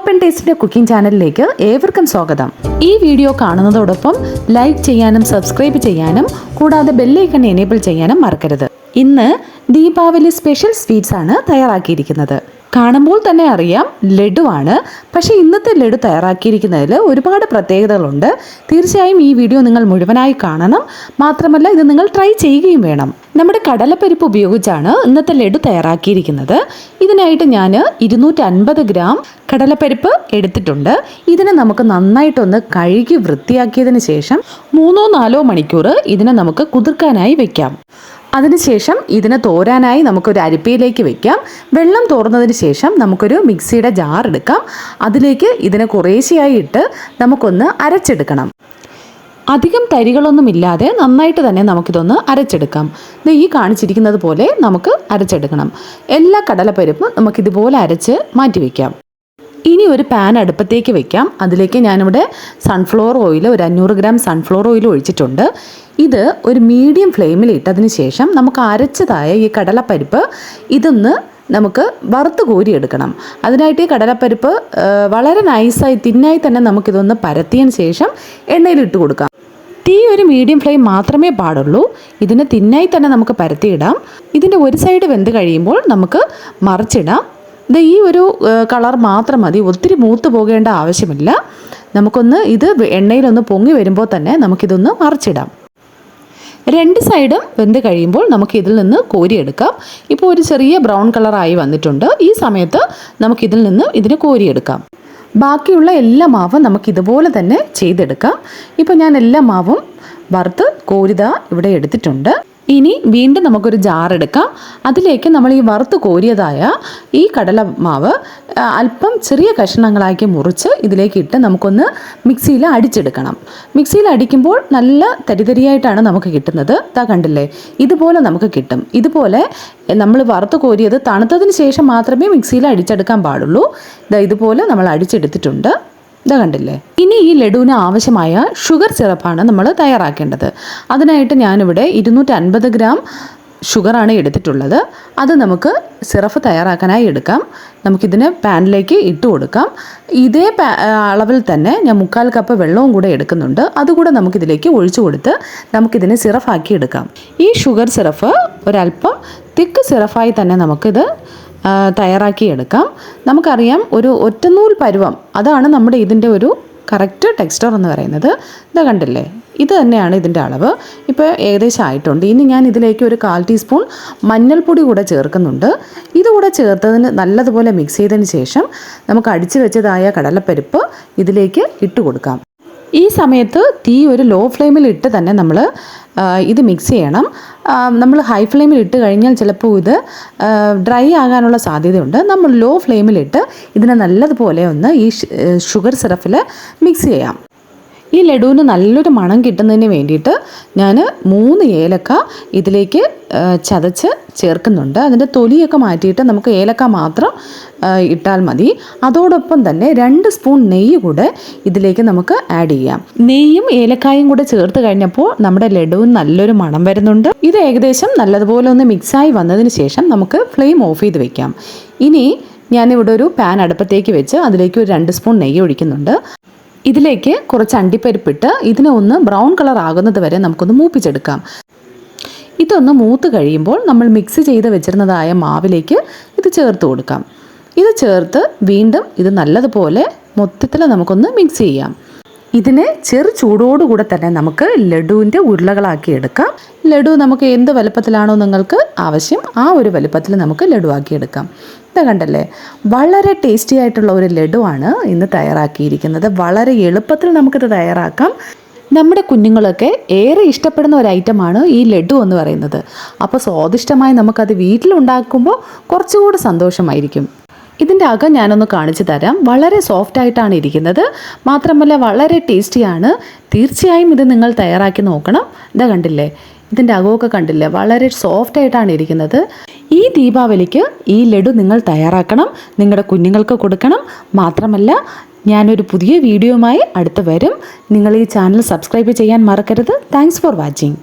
Open ടേസ്റ്റിന്റെ cooking ചാനലിലേക്ക് ഏവർക്കും സ്വാഗതം. ഈ വീഡിയോ കാണുന്നതോടൊപ്പം ലൈക്ക് ചെയ്യാനും സബ്സ്ക്രൈബ് ചെയ്യാനും കൂടാതെ ബെല്ലൈക്കൺ എനേബിൾ ചെയ്യാനും മറക്കരുത്. ഇന്ന് ദീപാവലി സ്പെഷ്യൽ സ്വീറ്റ്സ് ആണ് തയ്യാറാക്കിയിരിക്കുന്നത്. കാണുമ്പോൾ തന്നെ അറിയാം ലഡുവാണ്. പക്ഷേ ഇന്നത്തെ ലഡു തയ്യാറാക്കിയിരിക്കുന്നതിൽ ഒരുപാട് പ്രത്യേകതകളുണ്ട്. തീർച്ചയായും ഈ വീഡിയോ നിങ്ങൾ മുഴുവനായി കാണണം. മാത്രമല്ല ഇത് നിങ്ങൾ ട്രൈ ചെയ്യുകയും വേണം. നമ്മുടെ കടലപ്പരിപ്പ് ഉപയോഗിച്ചാണ് ഇന്നത്തെ ലഡു തയ്യാറാക്കിയിരിക്കുന്നത്. ഇതിനായിട്ട് ഞാൻ 250 ഗ്രാം കടലപ്പരിപ്പ് എടുത്തിട്ടുണ്ട്. ഇതിനെ നമുക്ക് നന്നായിട്ടൊന്ന് കഴുകി വൃത്തിയാക്കിയതിന് ശേഷം 3-4 മണിക്കൂർ ഇതിനെ നമുക്ക് കുതിർക്കാനായി വെക്കാം. അതിനുശേഷം ഇതിനെ തോരാനായി നമുക്കൊരു അരിപ്പയിലേക്ക് വെക്കാം. വെള്ളം തോർന്നതിന് ശേഷം നമുക്കൊരു മിക്സിയുടെ ജാർ എടുക്കാം. അതിലേക്ക് ഇതിനെ കുറേശ്ശെയായി ഇട്ട് നമുക്കൊന്ന് അരച്ചെടുക്കണം. അധികം തരികളൊന്നുമില്ലാതെ നന്നായിട്ട് തന്നെ നമുക്കിതൊന്ന് അരച്ചെടുക്കാം. ഈ കാണിച്ചിരിക്കുന്നത് പോലെ നമുക്ക് അരച്ചെടുക്കണം. എല്ലാ കടലപ്പരിപ്പും നമുക്കിതുപോലെ അരച്ച് മാറ്റി വയ്ക്കാം. ഇനി ഒരു പാൻ അടുപ്പത്തേക്ക് വെക്കാം. അതിലേക്ക് ഞാനിവിടെ സൺഫ്ലവർ ഓയിൽ, ഒരു 500 ഗ്രാം സൺഫ്ലവർ ഓയിൽ ഒഴിച്ചിട്ടുണ്ട്. ഇത് ഒരു മീഡിയം ഫ്ലെയിമിൽ ഇട്ടതിന് ശേഷം നമുക്ക് അരച്ചതായ ഈ കടലപ്പരിപ്പ് ഇതൊന്ന് നമുക്ക് വറുത്ത് കോരിയെടുക്കണം. അതിനായിട്ട് ഈ കടലപ്പരിപ്പ് വളരെ നൈസായി തിന്നായി തന്നെ നമുക്കിതൊന്ന് പരത്തിയതിന് ശേഷം എണ്ണയിലിട്ട് കൊടുക്കാം. തീ ഒരു മീഡിയം ഫ്ലെയിം മാത്രമേ പാടുള്ളൂ. ഇതിന് തിന്നായി തന്നെ നമുക്ക് പരത്തിയിടാം. ഇതിൻ്റെ ഒരു സൈഡ് വെന്ത് കഴിയുമ്പോൾ നമുക്ക് മറിച്ചിടാം. ഈ ഒരു കളർ മാത്രം മതി, ഒത്തിരി മൂത്ത് പോകേണ്ട ആവശ്യമില്ല. നമുക്കൊന്ന് ഇത് എണ്ണയിലൊന്ന് പൊങ്ങി വരുമ്പോൾ തന്നെ നമുക്കിതൊന്ന് മറിച്ചിടാം. 2 സൈഡും വെന്ത് കഴിയുമ്പോൾ നമുക്കിതിൽ നിന്ന് കോരിയെടുക്കാം. ഇപ്പോൾ ഒരു ചെറിയ ബ്രൗൺ കളറായി വന്നിട്ടുണ്ട്. ഈ സമയത്ത് നമുക്കിതിൽ നിന്ന് ഇതിന് കോരിയെടുക്കാം. ബാക്കിയുള്ള എല്ലാ മാവും നമുക്കിതുപോലെ തന്നെ ചെയ്തെടുക്കാം. ഇപ്പോൾ ഞാൻ എല്ലാ മാവും വറുത്ത് കോരിത ഇവിടെ എടുത്തിട്ടുണ്ട്. ഇനി വീണ്ടും നമുക്കൊരു ജാർ എടുക്കാം. അതിലേക്ക് നമ്മൾ ഈ വറുത്ത് കോരിയതായ ഈ കടല മാവ് അല്പം ചെറിയ കഷ്ണങ്ങളാക്കി മുറിച്ച് ഇതിലേക്ക് ഇട്ട് നമുക്കൊന്ന് മിക്സിയിൽ അടിച്ചെടുക്കണം. മിക്സിയിൽ അടിക്കുമ്പോൾ നല്ല തരിതരിയായിട്ടാണ് നമുക്ക് കിട്ടുന്നത്. ഇതാ കണ്ടില്ലേ, ഇതുപോലെ നമുക്ക് കിട്ടും. ഇതുപോലെ നമ്മൾ വറുത്ത് കോരിയത് തണുത്തതിന് ശേഷം മാത്രമേ മിക്സിയിൽ അടിച്ചെടുക്കാൻ പാടുള്ളൂ. ഇതുപോലെ നമ്മൾ അടിച്ചെടുത്തിട്ടുണ്ട്. ഇതാ കണ്ടില്ലേ. ഇനി ഈ ലഡുവിന് ആവശ്യമായ ഷുഗർ സിറപ്പാണ് നമ്മൾ തയ്യാറാക്കേണ്ടത്. അതിനായിട്ട് ഞാനിവിടെ 250 ഗ്രാം ഷുഗറാണ് എടുത്തിട്ടുള്ളത്. അത് നമുക്ക് സിറപ്പ് തയ്യാറാക്കാനായി എടുക്കാം. നമുക്കിതിന് പാനിലേക്ക് ഇട്ട് കൊടുക്കാം. ഇതേ അളവിൽ തന്നെ ഞാൻ 3/4 കപ്പ് വെള്ളവും കൂടെ എടുക്കുന്നുണ്ട്. അതുകൂടെ നമുക്കിതിലേക്ക് ഒഴിച്ചു കൊടുത്ത് നമുക്കിതിനെ സിറപ്പാക്കി എടുക്കാം. ഈ ഷുഗർ സിറപ്പ് ഒരല്പം തിക്ക് സിറപ്പായി തന്നെ നമുക്കിത് തയ്യാറാക്കിയെടുക്കാം. നമുക്കറിയാം ഒരു ഒറ്റനൂൽ പരുവം, അതാണ് നമ്മുടെ ഇതിൻ്റെ ഒരു കറക്റ്റ് ടെക്സ്ചർ എന്ന് പറയുന്നത്. ഇത് കണ്ടില്ലേ, ഇത് തന്നെയാണ് ഇതിൻ്റെ അളവ്. ഇപ്പോൾ ഏകദേശം ആയിട്ടുണ്ട്. ഇനി ഞാൻ ഇതിലേക്ക് ഒരു 1/4 ടീസ്പൂൺ മഞ്ഞൾപ്പൊടി കൂടെ ചേർക്കുന്നുണ്ട്. ഇതുകൂടെ ചേർത്തതിന് നല്ലതുപോലെ മിക്സ് ചെയ്തതിന് ശേഷം നമുക്ക് അടിച്ചു വെച്ചതായ കടലപ്പരിപ്പ് ഇതിലേക്ക് ഇട്ട് കൊടുക്കാം. ഈ സമയത്ത് തീ ഒരു ലോ ഫ്ലെയിമിൽ ഇട്ട് തന്നെ നമ്മൾ ഇത് മിക്സ് ചെയ്യണം. നമ്മൾ ഹൈ ഫ്ലെയിമിൽ ഇട്ട് കഴിഞ്ഞാൽ ചിലപ്പോൾ ഇത് ഡ്രൈ ആകാനുള്ള സാധ്യതയുണ്ട്. നമ്മൾ ലോ ഫ്ലെയിമിലിട്ട് ഇതിനെ നല്ലതുപോലെ ഒന്ന് ഈ ഷുഗർ സിറപ്പിൽ മിക്സ് ചെയ്യാം. ഈ ലഡുവിന് നല്ലൊരു മണം കിട്ടുന്നതിന് വേണ്ടിയിട്ട് ഞാൻ 3 ഏലക്ക ഇതിലേക്ക് ചതച്ച് ചേർക്കുന്നുണ്ട്. അതിൻ്റെ തൊലിയൊക്കെ മാറ്റിയിട്ട് നമുക്ക് ഏലക്ക മാത്രം ഇട്ടാൽ മതി. അതോടൊപ്പം തന്നെ 2 സ്പൂൺ നെയ്യ് കൂടെ ഇതിലേക്ക് നമുക്ക് ആഡ് ചെയ്യാം. നെയ്യും ഏലക്കായും കൂടെ ചേർത്ത് കഴിഞ്ഞപ്പോൾ നമ്മുടെ ലഡുവിന് നല്ലൊരു മണം വരുന്നുണ്ട്. ഇത് ഏകദേശം നല്ലതുപോലെ ഒന്ന് മിക്സായി വന്നതിന് ശേഷം നമുക്ക് ഫ്ലെയിം ഓഫ് ചെയ്ത് വെക്കാം. ഇനി ഞാനിവിടെ ഒരു പാൻ അടുപ്പത്തേക്ക് വെച്ച് അതിലേക്ക് ഒരു 2 സ്പൂൺ നെയ്യ് ഒഴിക്കുന്നുണ്ട്. ഇതിലേക്ക് കുറച്ച് അണ്ടിപ്പരിപ്പിട്ട് ഇതിനെ ഒന്ന് ബ്രൗൺ കളർ ആകുന്നത് വരെ നമുക്കൊന്ന് മൂപ്പിച്ചെടുക്കാം. ഇതൊന്ന് മൂത്ത് കഴിയുമ്പോൾ നമ്മൾ മിക്സ് ചെയ്ത് വെച്ചിരുന്നതായ മാവിലേക്ക് ഇത് ചേർത്ത് കൊടുക്കാം. ഇത് ചേർത്ത് വീണ്ടും ഇത് നല്ലതുപോലെ മൊത്തത്തിൽ നമുക്കൊന്ന് മിക്സ് ചെയ്യാം. ഇതിനെ ചെറു ചൂടോടുകൂടെ തന്നെ നമുക്ക് ലഡുവിൻ്റെ ഉരുളകളാക്കി എടുക്കാം. ലഡു നമുക്ക് എന്ത് വലുപ്പത്തിലാണോ നിങ്ങൾക്ക് ആവശ്യം ആ ഒരു വലുപ്പത്തിൽ നമുക്ക് ലഡു ആക്കിയെടുക്കാം. ഇത് കണ്ടല്ലേ, വളരെ ടേസ്റ്റി ആയിട്ടുള്ള ഒരു ലഡുവാണ് ഇന്ന് തയ്യാറാക്കിയിരിക്കുന്നത്. വളരെ എളുപ്പത്തിൽ നമുക്കിത് തയ്യാറാക്കാം. നമ്മുടെ കുഞ്ഞുങ്ങളൊക്കെ ഏറെ ഇഷ്ടപ്പെടുന്ന ഒരു ഐറ്റമാണ് ഈ ലഡു എന്ന് പറയുന്നത്. അപ്പോൾ സ്വാദിഷ്ടമായി നമുക്കത് വീട്ടിലുണ്ടാക്കുമ്പോൾ കുറച്ചുകൂടി സന്തോഷമായിരിക്കും. ഇതിൻ്റെ അകം ഞാനൊന്ന് കാണിച്ചു തരാം. വളരെ സോഫ്റ്റ് ആയിട്ടാണ് ഇരിക്കുന്നത്. മാത്രമല്ല വളരെ ടേസ്റ്റിയാണ്. തീർച്ചയായും ഇത് നിങ്ങൾ തയ്യാറാക്കി നോക്കണം. ഇതാ കണ്ടില്ലേ, ഇതിൻ്റെ അകമൊക്കെ കണ്ടില്ലേ, വളരെ സോഫ്റ്റ് ആയിട്ടാണ് ഇരിക്കുന്നത്. ഈ ദീപാവലിക്ക് ഈ ലഡു നിങ്ങൾ തയ്യാറാക്കണം, നിങ്ങളുടെ കുഞ്ഞുങ്ങൾക്ക് കൊടുക്കണം. മാത്രമല്ല ഞാനൊരു പുതിയ വീഡിയോയുമായി അടുത്ത് വരും. നിങ്ങൾ ഈ ചാനൽ സബ്സ്ക്രൈബ് ചെയ്യാൻ മറക്കരുത്. Thanks for watching.